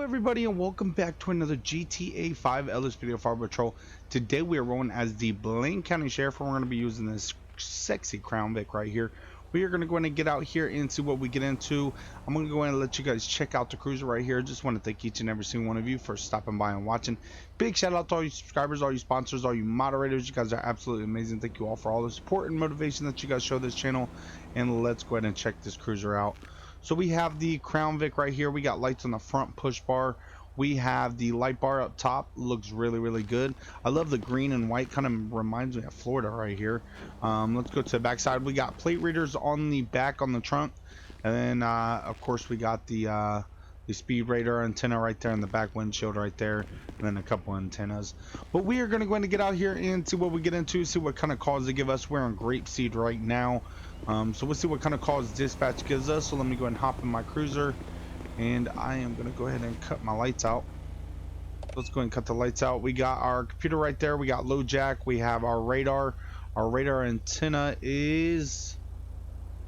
Hello everybody and welcome back to another GTA 5 LSPDFR patrol. Today we are rolling as the Blaine County Sheriff and we're going to be using this sexy Crown Vic right here. We are going to go in and get out here and see what we get into. I'm going to go in and let you guys check out the cruiser right here. Just want to thank each and every single one of you for stopping by and watching. Big shout out to all you subscribers, all you sponsors, all you moderators. You guys are absolutely amazing. Thank you all for all the support and motivation that you guys show this channel. And let's go ahead and check this cruiser out. So we have the Crown Vic right here. We got lights on the front push bar. We have the light bar up top. Looks really good. I love the green and white. Kind of reminds me of Florida right here. Let's go to the back side. We got plate readers on the back on the trunk. And then of course we got the speed radar antenna right there in the back windshield right there, and then a couple antennas. But we are going to go in and get out here and see what we get into, see what kind of calls they give us. We're on Grapeseed right now, so we'll see what kind of calls dispatch gives us. So let me go ahead and hop in my cruiser, and I am going to go ahead and cut my lights out. Let's go ahead and cut the lights out. We got our computer right there. We got low jack. We have our radar. Our radar antenna is...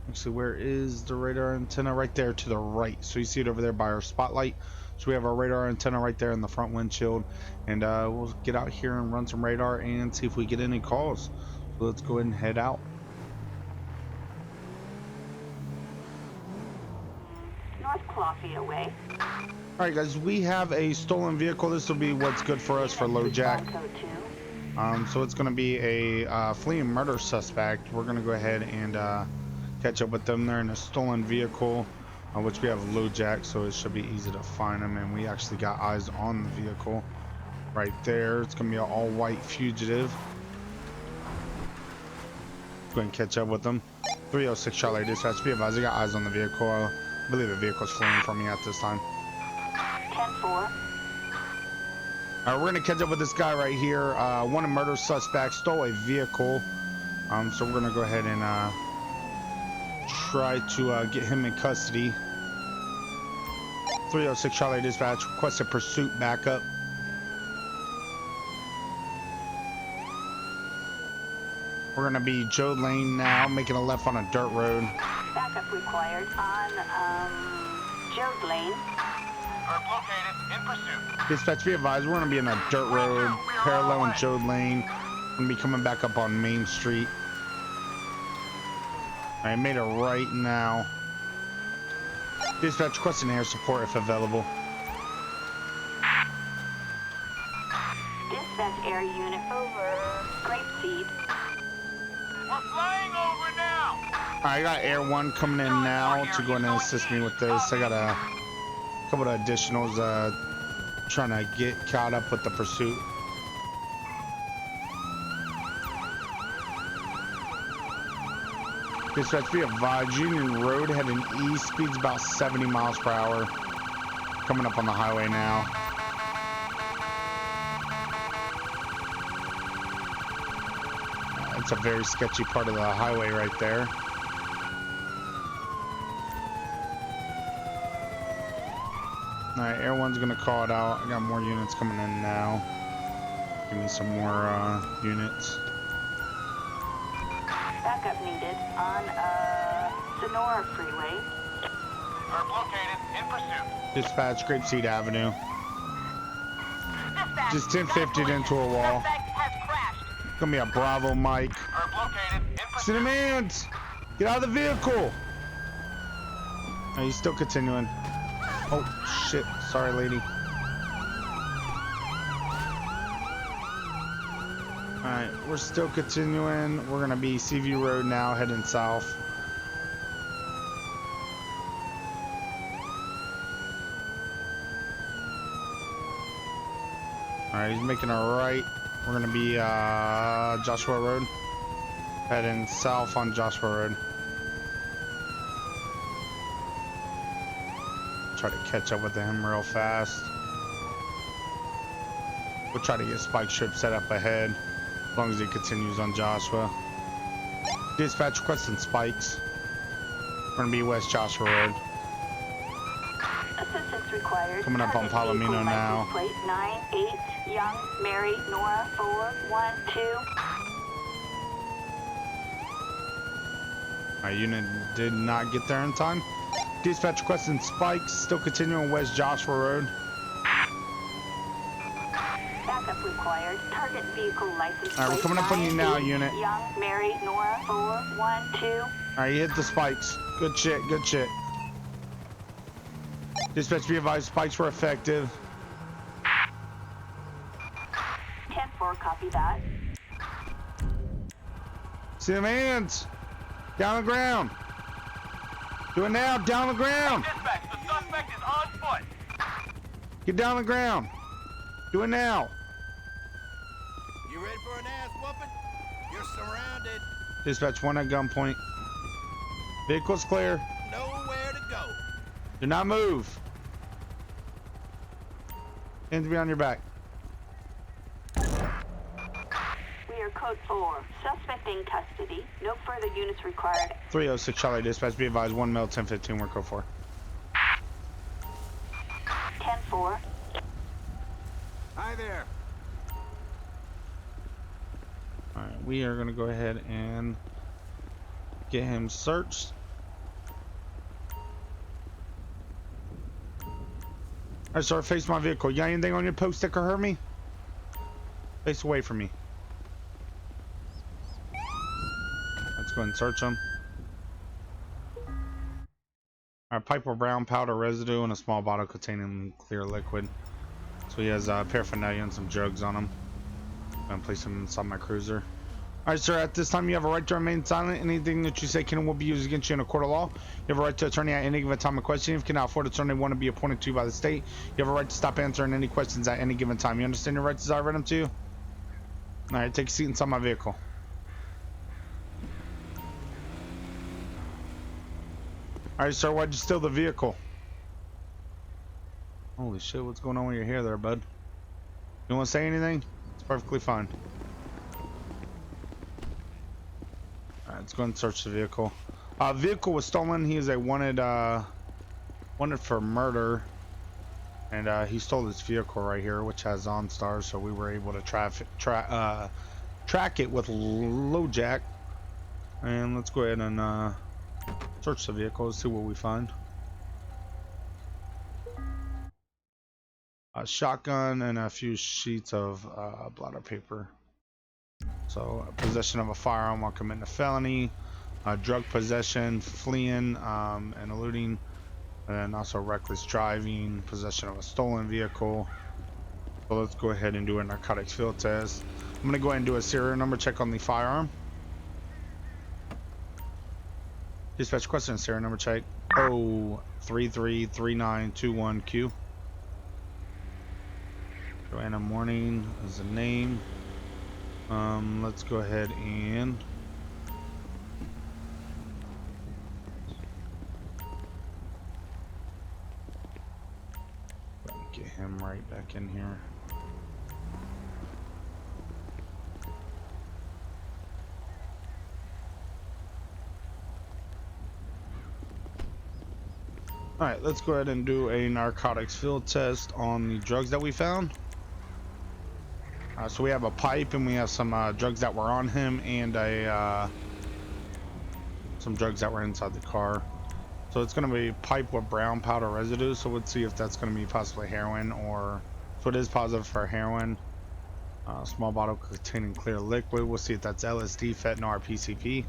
Actually, where is the radar antenna? Right there to the right. So you see it over there by our spotlight. So we have our radar antenna right there in the front windshield. And we'll get out here and run some radar and see if we get any calls. So let's go ahead and head out. North Coffee away. Alright guys, we have a stolen vehicle. This will be what's good for us for low jack. So it's going to be a fleeing murder suspect. We're going to go ahead and catch up with them. They're in a stolen vehicle, which we have low jack, so it should be easy to find them. And we actually got eyes on the vehicle right there. It's gonna be an all-white fugitive. Go ahead and catch up with them. 306 Charlie dispatch, be advised, I got eyes on the vehicle. I believe the vehicle's fleeing from me at this time. 10-4. Alright, we're gonna catch up with this guy right here. One murder suspect stole a vehicle, so we're gonna go ahead and try to get him in custody. 306 Charlie dispatch, requested pursuit backup. We're gonna be Joe Lane now, making a left on a dirt road. Backup required on Joe Blaine. Are located in pursuit. Dispatch, be advised, we're gonna be in a dirt road, paralleling Joe Lane. We're gonna be coming back up on Main Street. I made a right now. Dispatch, requesting air support if available. Dispatch air unit over Grapeseed. We're flying over now. Alright, I got Air 1 coming in now to go in and assist me with this. I got a couple of additionals trying to get caught up with the pursuit. Dispatch, be advised, Union Road heading east, speeds about 70 miles per hour. Coming up on the highway now. It's a very sketchy part of the highway right there. Alright, Air 1's gonna call it out. I got more units coming in now. Give me some more units. Backup needed on Sonora Freeway. Are located in pursuit. Dispatch, Grapeseed Avenue. Dispatch, Just 1050'd into a wall. suspect has crashed. Gonna be a Bravo Mike. Are located in pursuit. Cinnamons! Get out of the vehicle! Oh, he's still continuing. Oh, shit. Sorry, lady. Alright, we're still continuing. We're gonna be Seaview Road now, heading south. Alright, he's making a right. We're gonna be Joshua Road. Heading south on Joshua Road. Try to catch up with him real fast. We'll try to get spike strip set up ahead. As long as he continues on Joshua. Dispatch requesting spikes. We're gonna be West Joshua Road. Assistance required. Coming up on Target Palomino vehicle now. license plate 98 Young Mary Nora 412. Our unit did not get there in time. Dispatch requesting spikes. Still continuing West Joshua Road. required. Target vehicle license All right, we're plate coming up on you now, 9B, unit. Young, Mary, Nora, 412. All right, you hit the spikes. Good shit, good shit. Dispatch, be advised, spikes were effective. 10-4, copy that. See them hands. Down on the ground. Do it now, down on the ground. Dispatch, the suspect is on foot. Get down on the ground. Do it now. You ready for an ass whooping? You're surrounded. Dispatch, one at gunpoint. Vehicle's clear. Nowhere to go. Do not move. Hands behind your back. We are code 4. Suspect in custody. No further units required. 306 Charlie, dispatch, be advised, 1 male, 1015, we're code 4. 10-4. Hi there. Alright, we are going to go ahead and get him searched. Alright, sir, face my vehicle. You got anything on your post that could hurt me? Face away from me. Let's go ahead and search him. Alright, pipe of brown powder residue and a small bottle containing clear liquid. So he has paraphernalia and some drugs on him. I'm gonna place him inside my cruiser. Alright, sir, at this time you have a right to remain silent. Anything that you say can and will be used against you in a court of law. You have a right to attorney at any given time of question. If you cannot afford attorney, one to be appointed to you by the state. You have a right to stop answering any questions at any given time. You understand your rights as I read them to you? Alright, take a seat inside my vehicle. Alright, sir, why'd you steal the vehicle? Holy shit, what's going on with your hair there, bud? You want to say anything? It's perfectly fine. Alright, let's go and search the vehicle. Vehicle was stolen. He is a wanted for murder. And he stole this vehicle right here, which has OnStar, so we were able to track it with LoJack. And let's go ahead and search the vehicle, see what we find. A shotgun and a few sheets of blotter paper. So possession of a firearm while committing a felony, drug possession, fleeing and eluding, and also reckless driving, possession of a stolen vehicle. So let's go ahead and do a narcotics field test. I'm gonna go ahead and do a serial number check on the firearm. Dispatch question, serial number check 0333921Q. Joanna Morning is the name. Let's go ahead and get him right back in here. Alright, let's go ahead and do a narcotics field test on the drugs that we found. So we have a pipe and we have some drugs that were on him and some drugs that were inside the car. So it's going to be pipe with brown powder residue. So let's see if that's going to be possibly heroin, or so it is positive for heroin. Small bottle containing clear liquid. We'll see if that's LSD, fentanyl, or PCP.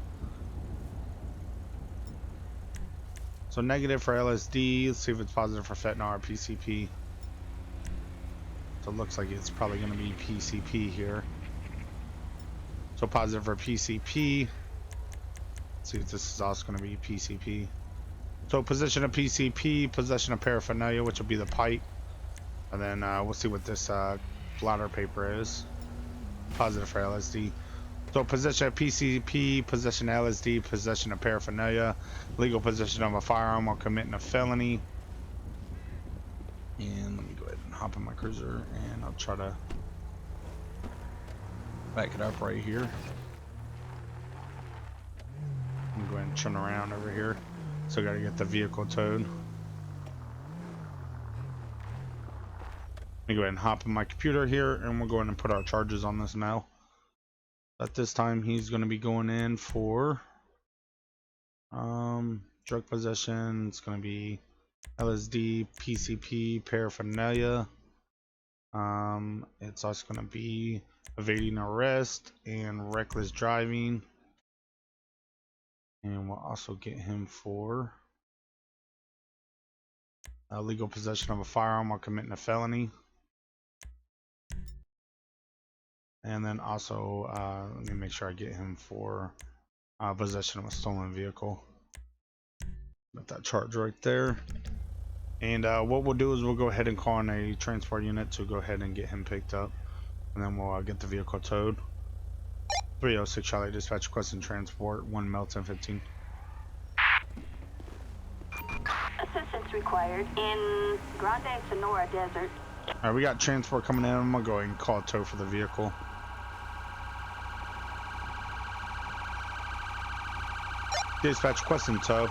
So negative for LSD. Let's see if it's positive for fentanyl or PCP. So it looks like it's probably going to be PCP here. So positive for PCP. Let's see if this is also going to be PCP. So possession of PCP, possession of paraphernalia, which will be the pipe. And then we'll see what this blotter paper is. Positive for LSD. So possession of PCP, possession of LSD, possession of paraphernalia, legal possession of a firearm while committing a felony. And let me go ahead and hop in my cruiser and I'll try to back it up right here. I'm going to turn around over here. So I gotta get the vehicle towed. Let me go ahead and hop in my computer here and we'll go ahead and put our charges on this now. At this time he's going to be going in for drug possession. It's going to be LSD, PCP, paraphernalia, It's also going to be evading arrest and reckless driving. And we'll also get him for illegal possession of a firearm while committing a felony. And then also, let me make sure I get him for possession of a stolen vehicle. Got that charge right there. And what we'll do is we'll go ahead and call in a transport unit to go ahead and get him picked up. And then we'll get the vehicle towed. 306 Charlie Dispatch requesting transport 1 Mel 1015. Assistance required in Grande Sonora Desert. Alright, we got transport coming in. I'm gonna go ahead and call a tow for the vehicle. Dispatch requesting tow.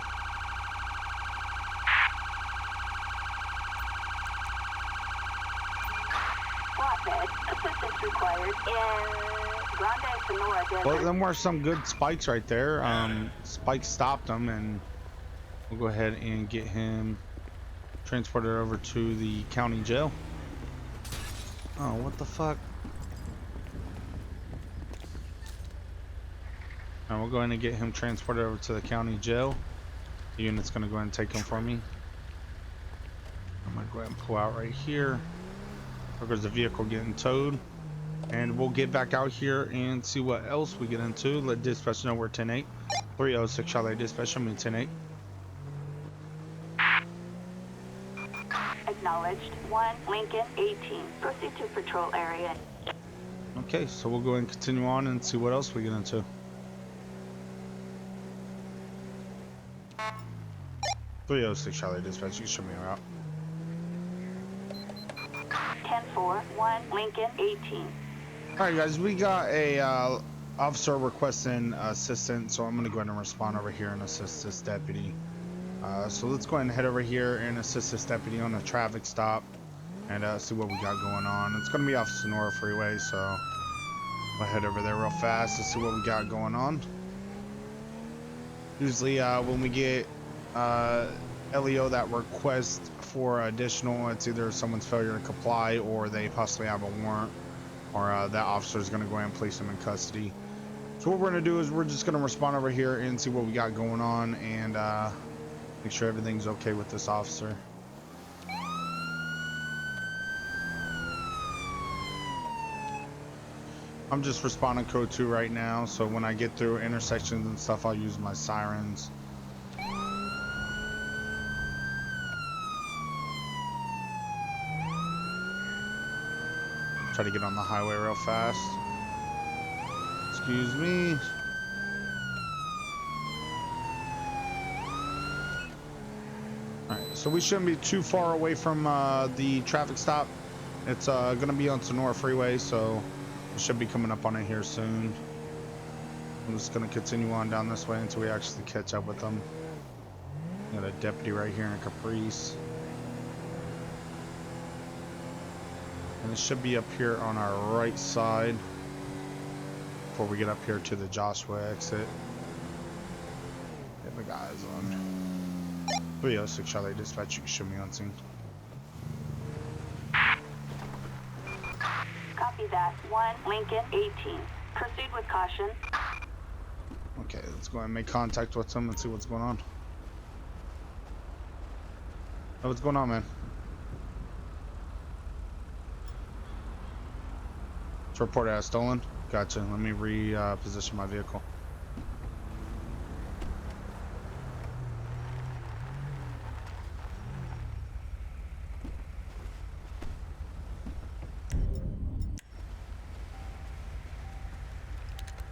Flatbed. Assistance required in Grande Sonora Desert. Well, them were some good spikes right there. Spike stopped them, and we'll go ahead and get him transported over to the county jail. Oh, what the fuck? And we'll go ahead and get him transported over to the county jail. The unit's gonna go ahead and take him for me. I'm gonna go ahead and pull out right here. There goes the vehicle getting towed. And we'll get back out here and see what else we get into. Let dispatch know we're 10-8. 306 Charlie Dispatch, show me 10-8. Acknowledged. 1 Lincoln 18. Proceed to patrol area. Okay, so we'll go ahead and continue on and see what else we get into. 306 Charlie Dispatch, you can show me a route. 10-4. 1 Lincoln 18. Alright guys, we got a officer requesting assistance, so I'm going to go ahead and respond over here and assist this deputy. So let's go ahead and head over here and assist this deputy on a traffic stop and see what we got going on. It's going to be off Sonora Freeway, so we'll head over there real fast to see what we got going on. Usually when we get LEO that request for additional, it's either someone's failure to comply or they possibly have a warrant, or that officer is going to go ahead and place them in custody. So what we're going to do is we're just going to respond over here and see what we got going on and make sure everything's okay with this officer. I'm just responding code 2 right now, so when I get through intersections and stuff, I'll use my sirens. Try to get on the highway real fast. Excuse me. Alright, so we shouldn't be too far away from the traffic stop. It's gonna be on Sonora Freeway, so we should be coming up on it here soon. I'm just gonna continue on down this way until we actually catch up with them. Got a deputy right here in a Caprice. And it should be up here on our right side before we get up here to the Joshua exit. Get the guys on. 306 Charlie Dispatch, you can show me on scene. Copy that. 1 Lincoln 18. Proceed with caution. Okay, let's go ahead and make contact with them and see what's going on. Oh, what's going on, man? It's reported as stolen. Gotcha. Let me reposition my vehicle.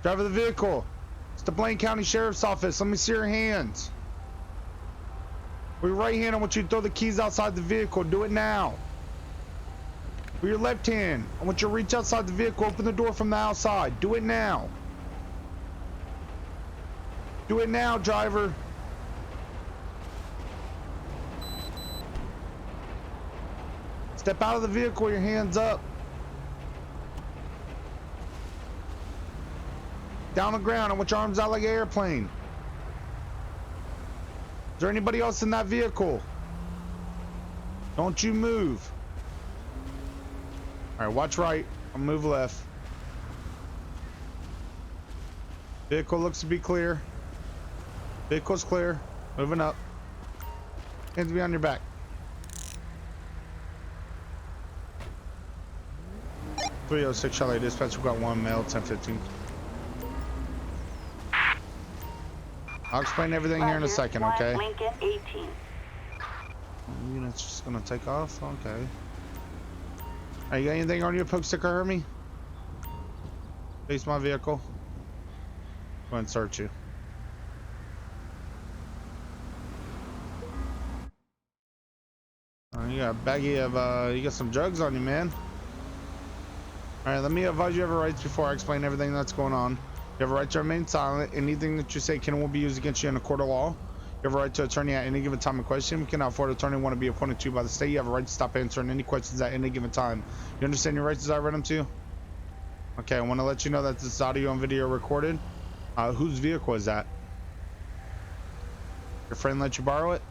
Driver of the vehicle. It's the Blaine County Sheriff's Office. Let me see your hands. With your right hand, I want you to throw the keys outside the vehicle. Do it now. With your left hand, I want you to reach outside the vehicle, open the door from the outside. Do it now. Do it now, driver. Step out of the vehicle, your hands up. Down on the ground, I want your arms out like an airplane. Is there anybody else in that vehicle? Don't you move. All right, watch right. I'll move left. Vehicle looks to be clear. Vehicle's clear. Moving up. Hands behind your back. 306 Charlie Dispatch. We've got one male, 1015. I'll explain everything here in a second, okay? Lincoln 18. Unit's just gonna take off. Okay. Are you got anything on your poke sticker, Hermie? Face my vehicle. Go and search you. You got a baggie of you got some drugs on you, man. All right, let me advise you have rights before I explain everything that's going on. You have a right to remain silent. Anything that you say can and will be used against you in a court of law. You have a right to attorney at any given time in question. You cannot afford an attorney want to be appointed to you by the state. You have a right to stop answering any questions at any given time. You understand your rights as I read them to you? Okay, I want to let you know that this audio and video recorded. Whose vehicle is that? Your friend let you borrow it?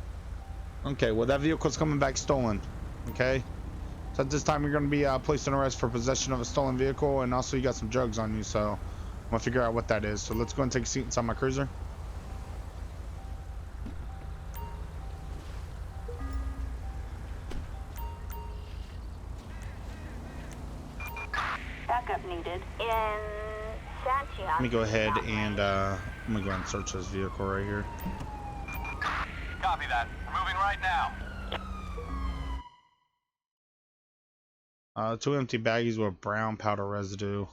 Okay, well that vehicle's coming back stolen. Okay? So at this time you're going to be placed on arrest for possession of a stolen vehicle, and also you got some drugs on you, so I'm going to figure out what that is. So let's go and take a seat inside my cruiser. Backup needed in Santiago. Let me go ahead and I'm going to go ahead and search this vehicle right here. Copy that. We're moving right now. 2 empty baggies with brown powder residue.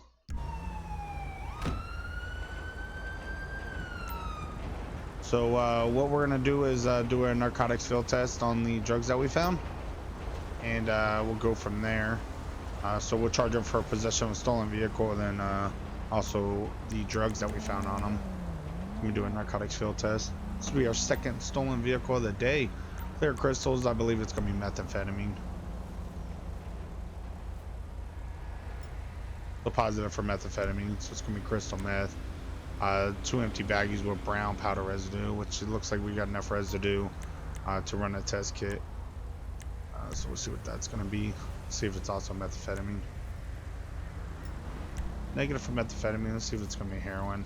So what we're gonna do is do a narcotics field test on the drugs that we found, and we'll go from there. So we'll charge them for possession of a stolen vehicle, and then also the drugs that we found on them. We do a narcotics field test. This will be our second stolen vehicle of the day. Clear crystals. I believe it's gonna be methamphetamine. So positive for methamphetamine, so it's gonna be crystal meth. 2 empty baggies with brown powder residue, which it looks like we got enough residue to run a test kit. So we'll see what that's gonna be. See if it's also methamphetamine. Negative for methamphetamine. Let's see if it's gonna be heroin.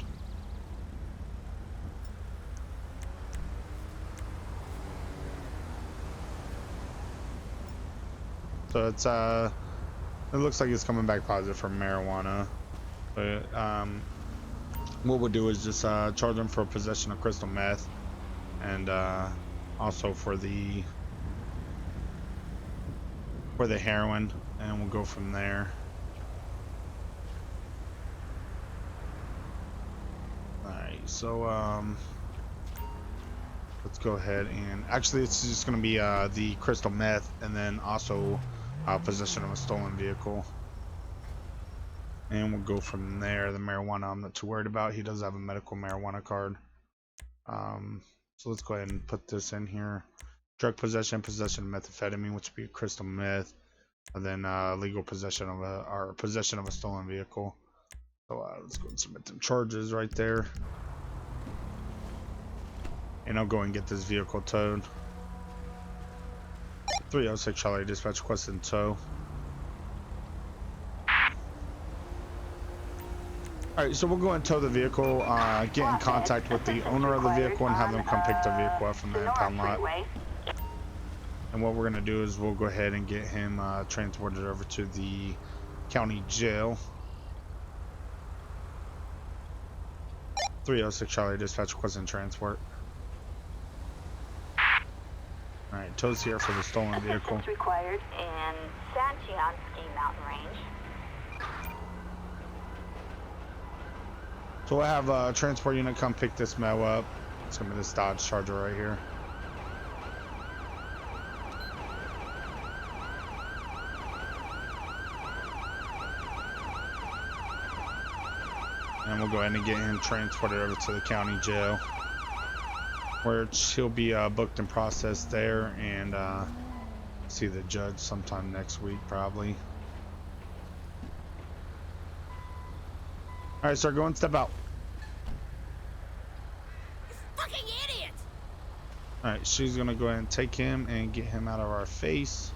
So it's it looks like it's coming back positive for marijuana, but what we'll do is just charge them for possession of crystal meth, and also for the heroin, and we'll go from there. Alright, so let's go ahead and actually it's just gonna be the crystal meth, and then also possession of a stolen vehicle, and we'll go from there. The marijuana I'm not too worried about. He does have a medical marijuana card. So let's go ahead and put this in here. Drug possession of methamphetamine, which would be crystal meth, and then legal possession of a stolen vehicle. So let's go and submit them charges right there, and I'll go and get this vehicle towed. 306 Charlie Dispatch requesting tow. Alright, so we'll go and tow the vehicle, get in contact with the owner of the vehicle and have them come pick the vehicle up from the impound lot. And what we're going to do is we'll go ahead and get him transported over to the county jail. 306 Charlie Dispatch requesting transport. Alright, tow's here for the stolen vehicle. Assistance required in Santiago Mountain Range. So we'll have a transport unit come pick this male up. It's going to be this Dodge Charger right here. And we'll go ahead and get him transported over to the county jail, where he'll be booked and processed there, and see the judge sometime next week probably. Alright, sir, go and step out. You fucking idiot! Alright, she's gonna go ahead and take him and get him out of our face.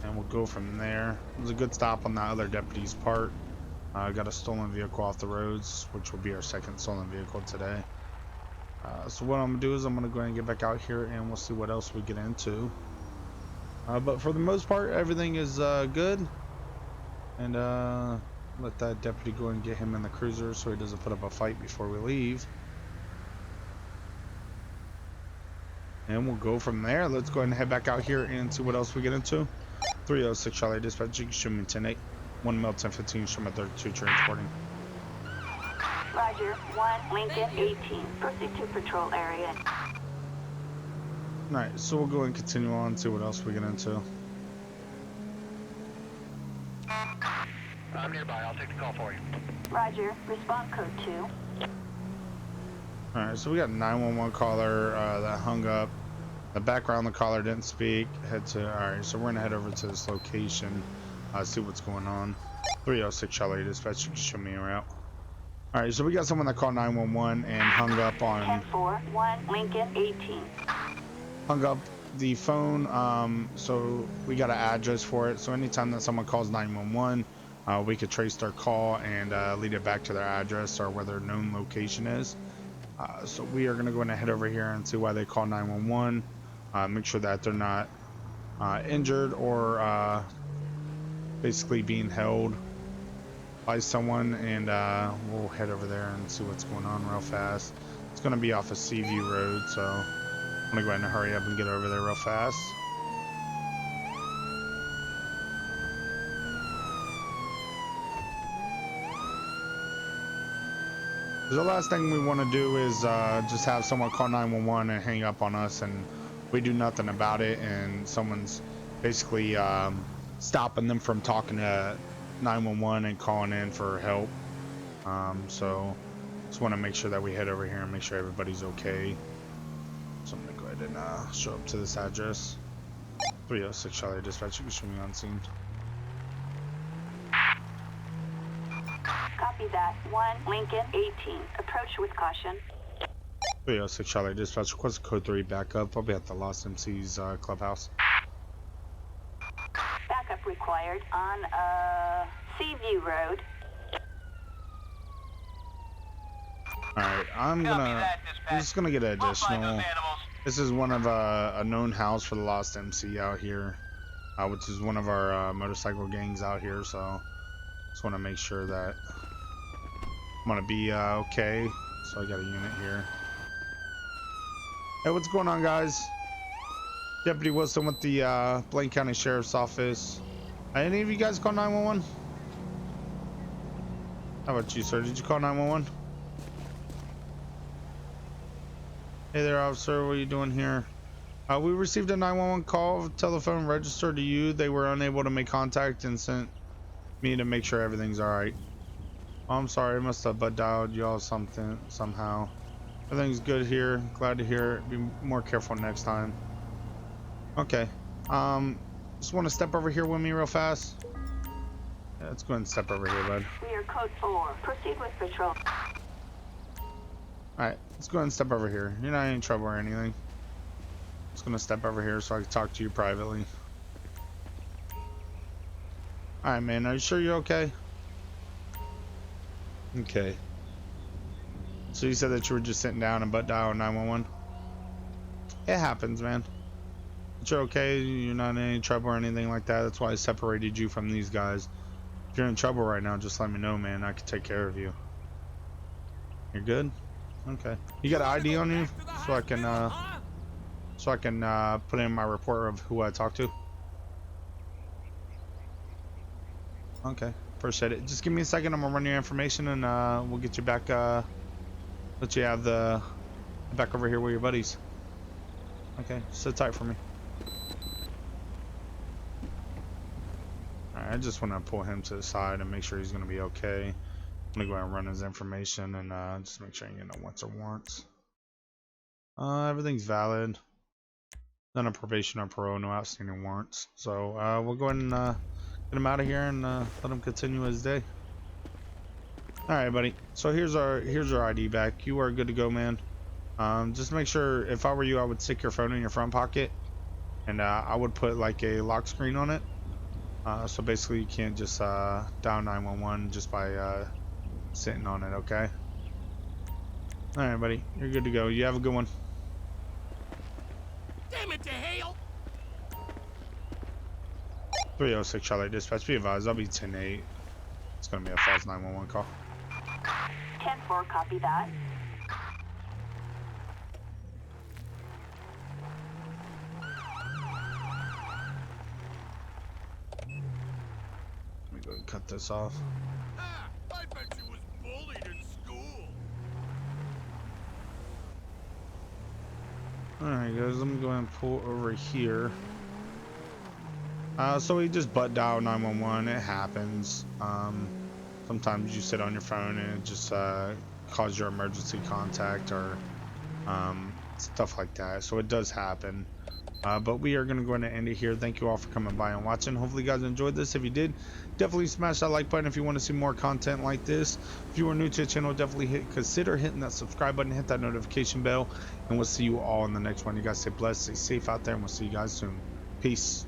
and we'll go from there. It was a good stop on that other deputy's part. Got a stolen vehicle off the roads, which will be our second stolen vehicle today. So what I'm gonna do is I'm gonna go ahead and get back out here and we'll see what else we get into. But for the most part, everything is good. And let that deputy go and get him in the cruiser so he doesn't put up a fight before we leave. And we'll go from there. Let's go ahead and head back out here and see what else we get into. 306 Charlie Dispatch, you can show me 10-8. 1 mil 1015, show me 32 transporting. Roger, 1 Lincoln 18. Proceed to patrol area. Alright, so we'll go and continue on and see what else we get into. I'm nearby. I'll take the call for you. Roger, respond code 2. Alright, so we got a 911 caller that hung up. The background, the caller didn't speak. Alright, so we're gonna head over to this location, see what's going on. 306 Charlie Dispatch, you can show me a route. Alright, so we got someone that called 911 and hung up on 10-4, 1 Lincoln 18. hung up the phone. So we got an address for it. So anytime that someone calls 911, we could trace their call and lead it back to their address or where their known location is. So we are going to go ahead and head over here and see why they call 911. Make sure that they're not injured or basically being held by someone, and we'll head over there and see what's going on real fast. It's going to be off of Seaview Road, so I'm going to go ahead and hurry up and get over there real fast. The last thing we want to do is just have someone call 911 and hang up on us and we do nothing about it, and someone's basically stopping them from talking to 911 and calling in for help. So just want to make sure that we head over here and make sure everybody's okay. So I'm gonna go ahead and show up to this address. 306 Charlie Dispatch, you can show me on scene. Copy that. 1 Lincoln 18. Approach with caution. 306 Charlie Dispatch, request code 3 backup. I'll be at the Lost MC's clubhouse. Backup required on Seaview Road. Alright, I'm just gonna get an additional. This is one of a known house for the Lost MC out here, which is one of our motorcycle gangs out here, so just want to make sure that I'm gonna be okay. So I got a unit here. Hey, what's going on, guys? Deputy Wilson with the Blaine County Sheriff's Office. Any of you guys call 911? How about you, sir? Did you call 911? Hey there, officer. What are you doing here? We received a 911 call. Telephone registered to you. They were unable to make contact and sent me to make sure everything's alright. Oh, I'm sorry. I must have butt dialed y'all something somehow. Everything's good here. Glad to hear it. Be more careful next time. Okay. Just want to step over here with me real fast. Yeah, let's go ahead and step over here, bud. We are code 4. Proceed with patrol. Alright, let's go ahead and step over here. You're not in trouble or anything. Just gonna step over here so I can talk to you privately. Alright, man, are you sure you're okay? Okay. So you said that you were just sitting down and butt dial 911? It happens, man. But you're okay, you're not in any trouble or anything like that. That's why I separated you from these guys. If you're in trouble right now, just let me know, man. I can take care of you. You're good? Okay. You got an ID on you? So I can put in my report of who I talked to? Okay. Appreciate it. Just give me a second. I'm gonna run your information and we'll get you back, let you have the back over here with your buddies. Okay, sit tight for me. Alright, I just want to pull him to the side and make sure he's gonna be okay. I'm gonna go ahead and run his information and just make sure you know what's or warrants. Everything's valid. None of probation or parole, no outstanding warrants. So we'll go ahead and get him out of here and let him continue his day. Alright, buddy. So here's your ID back. You are good to go, man. Just make sure, if I were you, I would stick your phone in your front pocket and I would put like a lock screen on it. So basically you can't just dial 911 just by sitting on it, okay? Alright, buddy. You're good to go. You have a good one. Damn it to hell! 306 Charlie Dispatch. Be advised, I'll be 10-8. It's gonna be a false 911 call. 10-4, copy that. Let me go and cut this off. Ah, I bet you was bullied in school. Alright guys, let me go ahead and pull over here. So we just butt dial 911. It happens. Sometimes you sit on your phone and it just calls your emergency contact or stuff like that. So it does happen. But we are going to go ahead and end it here. Thank you all for coming by and watching. Hopefully you guys enjoyed this. If you did, definitely smash that like button if you want to see more content like this. If you are new to the channel, definitely consider hitting that subscribe button, hit that notification bell, and we'll see you all in the next one. You guys stay blessed, stay safe out there, and we'll see you guys soon. Peace.